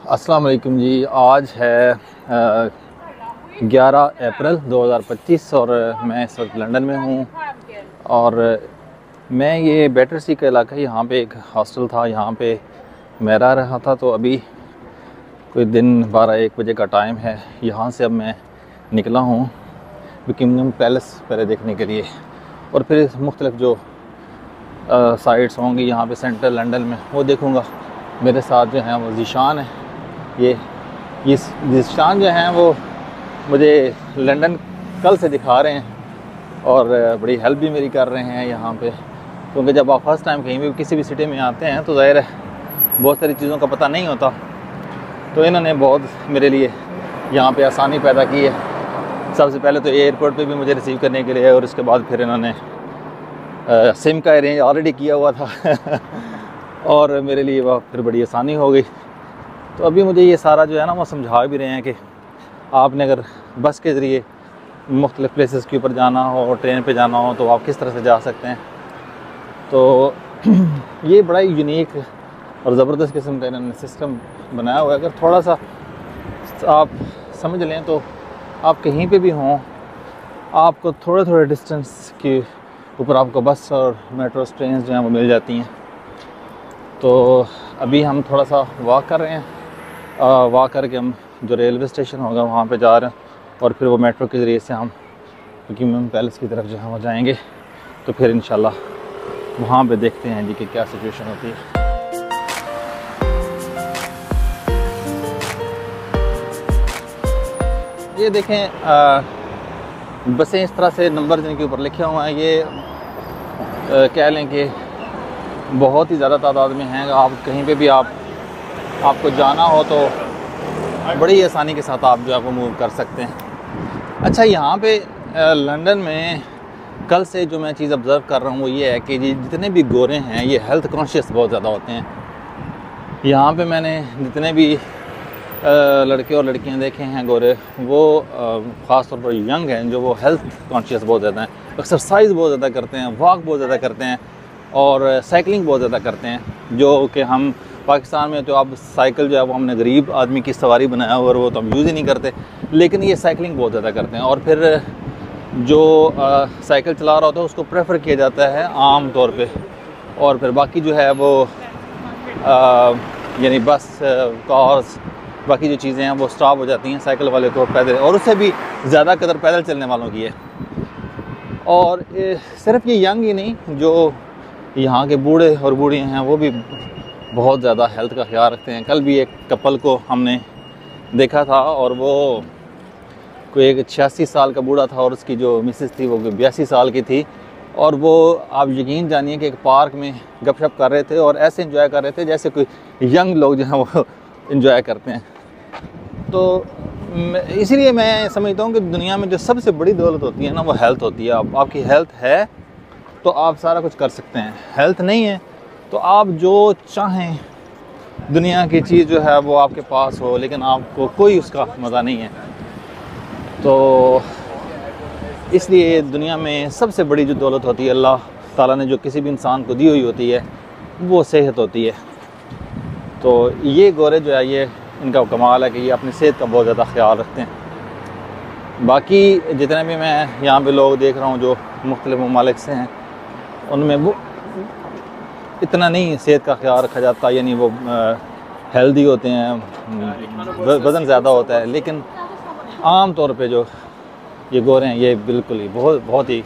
अस्सलाम वालेकुम जी। आज है 11 अप्रैल 2025 और मैं इस वक्त लंदन में हूँ। और मैं ये बैटरसी का इलाका, यहाँ पे एक हॉस्टल था, यहाँ पे मैं रह रहा था। तो अभी कोई दिन 12-1 बजे का टाइम है। यहाँ से अब मैं निकला हूँ बकिंघम पैलेस पहले देखने के लिए, और फिर मुख्तलिफ जो साइट्स होंगी यहाँ पे सेंट्रल लंदन में वो देखूँगा। मेरे साथ जो हैं वो ज़ीशान है। ये ज़ीशान जो हैं वो मुझे लंदन कल से दिखा रहे हैं और बड़ी हेल्प भी मेरी कर रहे हैं यहाँ पे, क्योंकि जब आप फर्स्ट टाइम कहीं भी किसी भी सिटी में आते हैं तो ज़ाहिर है बहुत सारी चीज़ों का पता नहीं होता। तो इन्होंने बहुत मेरे लिए यहाँ पे आसानी पैदा की है। सबसे पहले तो एयरपोर्ट पे भी मुझे रिसीव करने के लिए, और उसके बाद फिर इन्होंने सिम का अरेंज ऑलरेडी किया हुआ था और मेरे लिए वह फिर बड़ी आसानी हो गई। तो अभी मुझे ये सारा जो है ना वो समझा भी रहे हैं कि आपने अगर बस के ज़रिए मुख्तलिफ़ प्लेसेस के ऊपर जाना हो, ट्रेन पे जाना हो, तो आप किस तरह से जा सकते हैं। तो ये बड़ा ही यूनिक और ज़बरदस्त किस्म का इन्होंने सिस्टम बनाया हुआ है। अगर थोड़ा सा आप समझ लें तो आप कहीं पे भी हों, आपको थोड़े डिस्टेंस के ऊपर आपको बस और मेट्रो ट्रेन जो हैं वो मिल जाती हैं। तो अभी हम थोड़ा सा वॉक कर रहे हैं, वॉक करके हम जो रेलवे स्टेशन होगा वहाँ पे जा रहे हैं, और फिर वो मेट्रो के ज़रिए से हम बकिंघम पैलेस की तरफ जो है वो जाएंगे। तो फिर इंशाल्लाह वहाँ पे देखते हैं जी कि क्या सिचुएशन होती है। ये देखें, बसें इस तरह से नंबर जिनके ऊपर लिखे हुए हैं, ये कह लें कि बहुत ही ज़्यादा तादाद में हैं। आप कहीं पे भी आपको जाना हो तो बड़ी आसानी के साथ आप जो है वो मूव कर सकते हैं। अच्छा, यहाँ पे लंदन में कल से जो मैं चीज़ ऑब्ज़र्व कर रहा हूँ वो ये है कि जितने भी गोरे हैं ये हेल्थ कॉन्शियस बहुत ज़्यादा होते हैं। यहाँ पे मैंने जितने भी लड़के और लड़कियाँ देखे हैं गोरे, वो ख़ास तौर पर यंग हैं, जो वो हेल्थ कॉन्शियस बहुत ज़्यादा हैं। एक्सरसाइज बहुत ज़्यादा करते हैं, वॉक बहुत ज़्यादा करते हैं और साइकिलिंग बहुत ज़्यादा करते हैं। जो कि हम पाकिस्तान में तो अब साइकिल जो है वो हमने गरीब आदमी की सवारी बनाया हुआ और वो तो हम यूज़ ही नहीं करते, लेकिन ये साइकिलिंग बहुत ज़्यादा करते हैं। और फिर जो साइकिल चला रहा होता है उसको प्रेफर किया जाता है आम तौर पे, और फिर बाकी जो है वो यानी बस, कार्स, बाकी जो चीज़ें हैं वो स्टॉप हो जाती हैं। साइकिल वाले को पैदल, और उससे भी ज़्यादा कदर पैदल चलने वालों की है। और सिर्फ ये यंग ही नहीं, जो यहाँ के बूढ़े और बूढ़ियाँ हैं वो भी बहुत ज़्यादा हेल्थ का ख्याल रखते हैं। कल भी एक कपल को हमने देखा था, और वो कोई एक 86 साल का बूढ़ा था और उसकी जो मिसेस थी वो 82 साल की थी, और वो आप यकीन जानिए कि एक पार्क में गपशप कर रहे थे और ऐसे एंजॉय कर रहे थे जैसे कोई यंग लोग जो हैं वो एंजॉय करते हैं। तो इसीलिए मैं समझता हूँ कि दुनिया में जो सबसे बड़ी दौलत होती है ना वो हेल्थ होती है। आपकी हेल्थ है तो आप सारा कुछ कर सकते हैं, हेल्थ नहीं है तो आप जो चाहें दुनिया की चीज़ जो है वो आपके पास हो, लेकिन आपको कोई उसका मज़ा नहीं है। तो इसलिए दुनिया में सबसे बड़ी जो दौलत होती है अल्लाह ताला ने जो किसी भी इंसान को दी हुई होती है वो सेहत होती है। तो ये गोरे जो है ये इनका कमाल है कि ये अपनी सेहत का बहुत ज़्यादा ख्याल रखते हैं। बाकी जितने भी मैं यहाँ पे लोग देख रहा हूँ जो मुख्तलिफ ममालिक से हैं, उनमें वो इतना नहीं सेहत का ख्याल रखा जाता, यानी वो हेल्दी होते हैं, वज़न ज़्यादा होता है। लेकिन आम तौर पे जो ये गोरे हैं ये बिल्कुल ही बहुत ही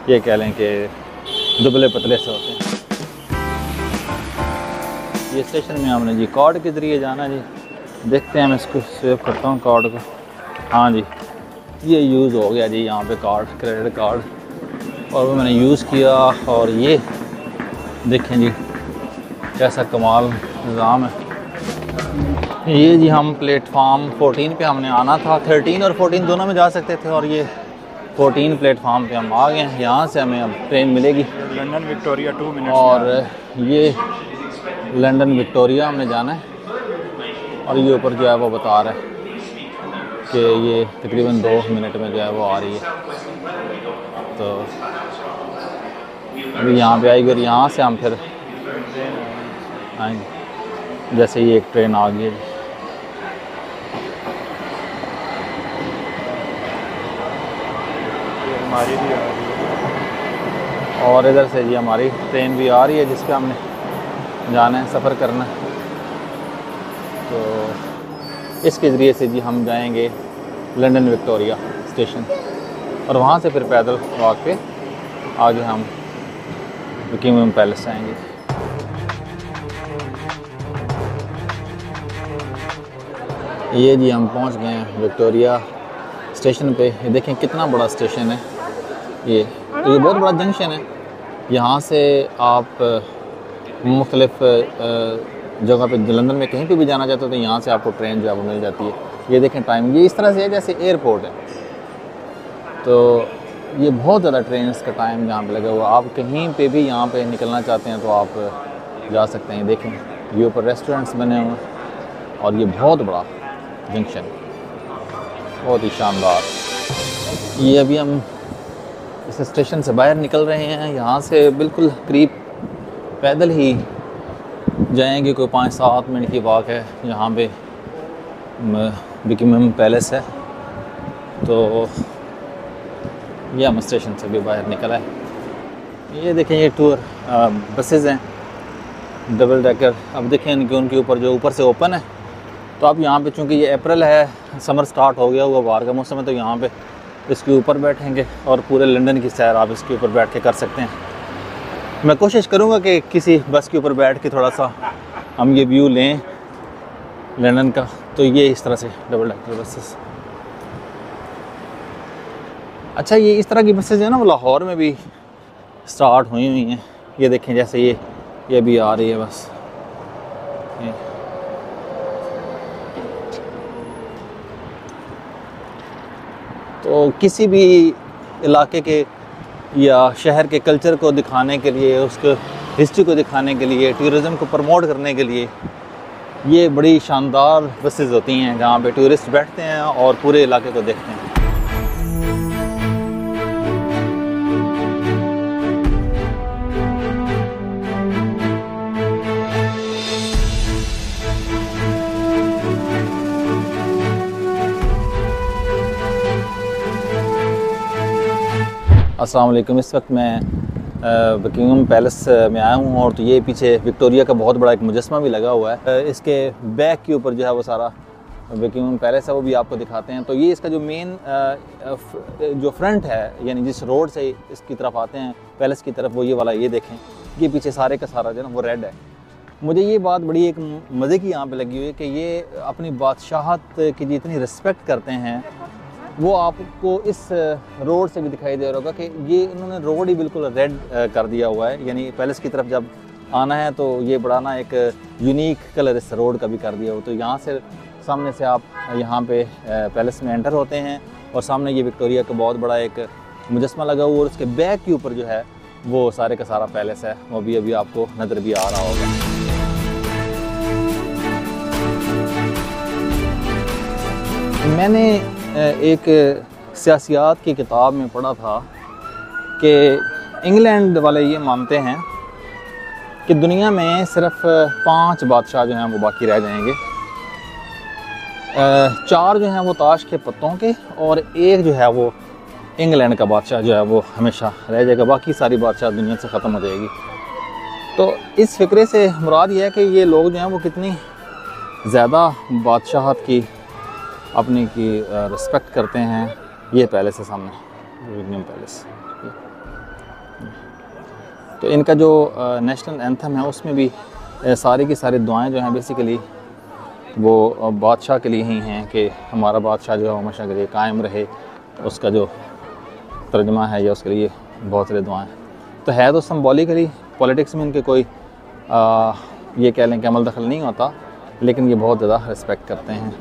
ये कह लें कि दुबले पतले से होते हैं। ये स्टेशन में हमने जी कार्ड के ज़रिए जाना जी। देखते हैं, मैं इसको सेव करता हूँ कार्ड को। हाँ जी, ये यूज़ हो गया जी यहाँ पे कार्ड, क्रेडिट कार्ड, और वो मैंने यूज़ किया। और ये देखें जी कैसा कमाल निज़ाम है। ये जी हम प्लेटफार्म 14 पे हमने आना था, 13 और 14 दोनों में जा सकते थे, और ये 14 प्लेटफार्म पे हम आ गए हैं। यहाँ से हमें अब ट्रेन मिलेगी लंदन विक्टोरिया 2 मिनट, और ये लंदन विक्टोरिया हमने जाना है। और ये ऊपर जो है वो बता रहा है कि ये तकरीबन 2 मिनट में जो है वो आ रही है। तो अभी यहाँ पे आएगी और यहाँ से हम फिर आएंगे। जैसे ये एक ट्रेन आ गई है। ये हमारी भी आ रही है। और इधर से जी हमारी ट्रेन भी आ रही है जिस पे हमने जाना है, सफ़र करना है। तो इसके ज़रिए से जी हम जाएंगे लंदन विक्टोरिया स्टेशन और वहाँ से फिर पैदल वॉक पे आगे हम बकिंघम पैलेस आएंगे। ये जी हम पहुँच गए हैं विक्टोरिया स्टेशन पे। ये देखें कितना बड़ा स्टेशन है ये। तो ये बहुत बड़ा जंक्शन है। यहाँ से आप मुख्तलिफ़ जगह पे लंदन में कहीं पे भी जाना चाहते हो तो यहाँ से आपको ट्रेन जो है वो मिल जाती है। ये देखें टाइम, ये इस तरह से है जैसे एयरपोर्ट है। तो ये बहुत ज़्यादा ट्रेन का टाइम यहाँ पे लगा हुआ। आप कहीं पे भी यहाँ पे निकलना चाहते हैं तो आप जा सकते हैं। देखें ये ऊपर रेस्टोरेंट्स बने हुए हैं और ये बहुत बड़ा जंक्शन, बहुत ही शानदार। ये अभी हम इस स्टेशन से बाहर निकल रहे हैं। यहाँ से बिल्कुल करीब पैदल ही जाएंगे, कोई 5-7 मिनट की वॉक है। यहाँ पे बकिंघम पैलेस है। तो ये हम स्टेशन से भी बाहर निकला है। ये देखें ये टूर बसेस हैं डबल डेकर। अब देखें उनके ऊपर जो ऊपर से ओपन है। तो आप यहाँ पे चूँकि ये अप्रैल है, समर स्टार्ट हो गया हुआ, बाहर का मौसम है, तो यहाँ पे इसके ऊपर बैठेंगे और पूरे लंदन की सैर आप इसके ऊपर बैठ के कर सकते हैं। मैं कोशिश करूँगा कि किसी बस के ऊपर बैठ के थोड़ा सा हम ये व्यू लें लंदन का। तो ये इस तरह से डबल डेकर बसेस। अच्छा, ये इस तरह की बसेज है ना वो लाहौर में भी स्टार्ट हुई हैं। ये देखें जैसे ये भी आ रही है बस। तो किसी भी इलाके के या शहर के कल्चर को दिखाने के लिए, उसके हिस्ट्री को दिखाने के लिए, टूरिज़म को प्रमोट करने के लिए ये बड़ी शानदार बसेस होती हैं जहाँ पे टूरिस्ट बैठते हैं और पूरे इलाके को देखते हैं। अस्सलाम वालेकुम। इस वक्त मैं बकिंघम पैलेस में आया हूँ और तो ये पीछे विक्टोरिया का बहुत बड़ा एक मुजस्मा भी लगा हुआ है। इसके बैक के ऊपर जो है वो सारा बकिंघम पैलेस है, वो भी आपको दिखाते हैं। तो ये इसका जो मेन जो फ्रंट है, यानी जिस रोड से इसकी तरफ आते हैं पैलेस की तरफ, वो ये वाला ये देखें, ये पीछे सारे का सारा जो है ना वो रेड है। मुझे ये बात बड़ी एक मज़े की यहाँ पे लगी हुई है कि ये अपनी बादशाहत की जितनी रिस्पेक्ट करते हैं वो आपको इस रोड से भी दिखाई दे रहा होगा कि ये इन्होंने रोड ही बिल्कुल रेड कर दिया हुआ है। यानी पैलेस की तरफ जब आना है तो ये बड़ा ना एक यूनिक कलर इस रोड का भी कर दिया हो। तो यहाँ से सामने से आप यहाँ पे पैलेस में एंटर होते हैं और सामने ये विक्टोरिया का बहुत बड़ा एक मुजस्मा लगा हुआ और उसके बैक के ऊपर जो है वो सारे का सारा पैलेस है, वो भी अभी आपको नज़र भी आ रहा होगा। मैंने एक सियासियात की किताब में पढ़ा था कि इंग्लैंड वाले ये मानते हैं कि दुनिया में सिर्फ 5 बादशाह जो हैं वो बाकी रह जाएंगे। 4 जो हैं वो ताश के पत्तों के और एक जो है वो इंग्लैंड का बादशाह जो है वो हमेशा रह जाएगा, बाकी सारी बादशाह दुनिया से ख़त्म हो जाएगी। तो इस फिक्रे से मुराद ये है कि ये लोग जो हैं वो कितनी ज़्यादा बादशाहत की अपनी की रिस्पेक्ट करते हैं। ये पैलेस है सामने, बकिंघम पैलेस। तो इनका जो नेशनल एंथम है उसमें भी सारी की सारी दुआएं जो हैं बेसिकली वो बादशाह के लिए ही हैं कि हमारा बादशाह जो है हमेशा के लिए कायम रहे। उसका जो तर्जमा है या उसके लिए बहुत सारी दुआएं। तो है तो सिंबॉलिकली, पॉलिटिक्स में इनके कोई ये कह लें कि अमल दखल नहीं होता, लेकिन ये बहुत ज़्यादा रिस्पेक्ट करते हैं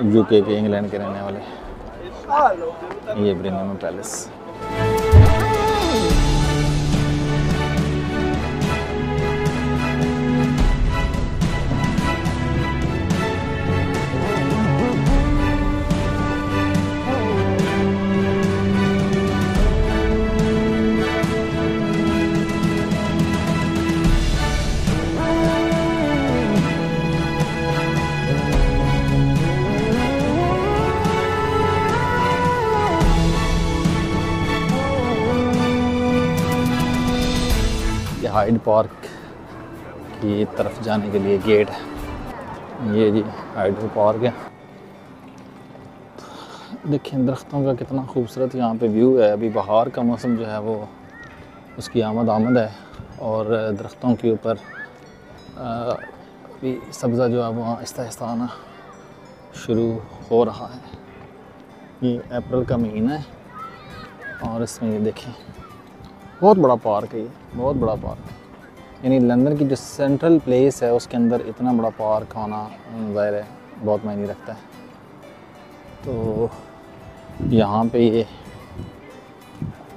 यूके के, इंग्लैंड के रहने वाले। ये बकिंघम पैलेस। हाइड पार्क की तरफ जाने के लिए गेट है। ये जी हाइड पार्क है। देखिए दरख्तों का कितना खूबसूरत यहाँ पे व्यू है। अभी बहार का मौसम जो है वो उसकी आमद है और दरख्तों के ऊपर भी सब्ज़ा जो है वो आहिस्ता आहिस्ता आना शुरू हो रहा है। ये अप्रैल का महीना है और इसमें ये देखें बहुत बड़ा पार्क है। ये बहुत बड़ा पार्क है, यानी लंदन की जो सेंट्रल प्लेस है उसके अंदर इतना बड़ा पार्क होना ज़ाहिर है बहुत मायने रखता है। तो यहाँ पे ये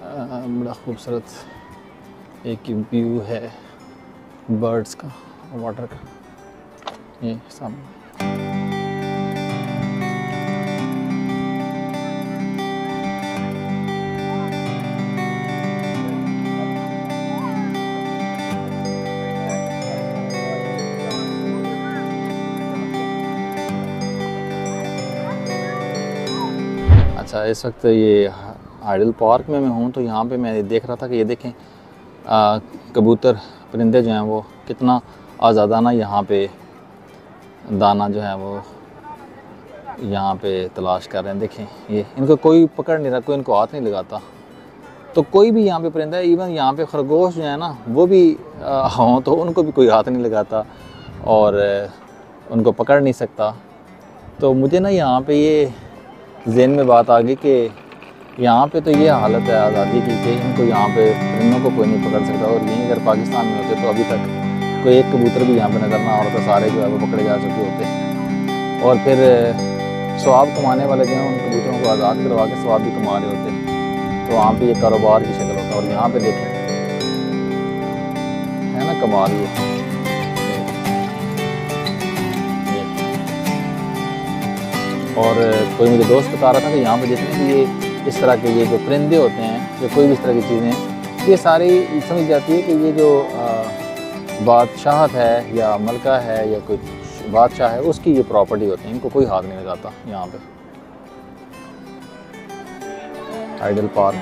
बड़ा खूबसूरत एक व्यू है बर्ड्स का, वाटर का। ये सामने अच्छा, इस वक्त ये आइडल पार्क में मैं हूँ। तो यहाँ पे मैं देख रहा था कि ये देखें कबूतर परिंदे जो हैं वो कितना आज़ादाना यहाँ पे दाना जो है वो यहाँ पे तलाश कर रहे हैं। देखें ये इनको कोई पकड़ नहीं रहा, कोई इनको हाथ नहीं लगाता। तो कोई भी यहाँ पे परिंदा है, इवन यहाँ पे खरगोश जो है ना वो भी हों तो उनको भी कोई हाथ नहीं लगाता और उनको पकड़ नहीं सकता। तो मुझे ना यहाँ पे ये ज़हन में बात आ गई कि यहाँ पे तो ये हालत है आज़ादी की कि इनको यहाँ पे परिंदों को कोई नहीं पकड़ सकता। और यहीं अगर पाकिस्तान में होते तो अभी तक कोई एक कबूतर भी यहाँ पे नज़र ना आ रहा था, सारे जो है वो पकड़े जा चुके होते और फिर स्वाब कमाने वाले जो हैं उन कबूतरों को आज़ाद करवा के स्वाब भी कमा रहे होते। तो वहाँ पे ये कारोबार की शक्ल होता है। और यहाँ पे देखें है ना कमाल ये और कोई मुझे दोस्त बता रहा था कि यहाँ पे देखें कि ये इस तरह के ये जो परिंदे होते हैं या कोई भी इस तरह की चीज़ें हैं ये सारी समझ जाती है कि ये जो बादशाहत है या मलका है या कोई बादशाह है उसकी ये प्रॉपर्टी होती है। इनको कोई हाथ नहीं लगाता। यहाँ पे आइडल पार्क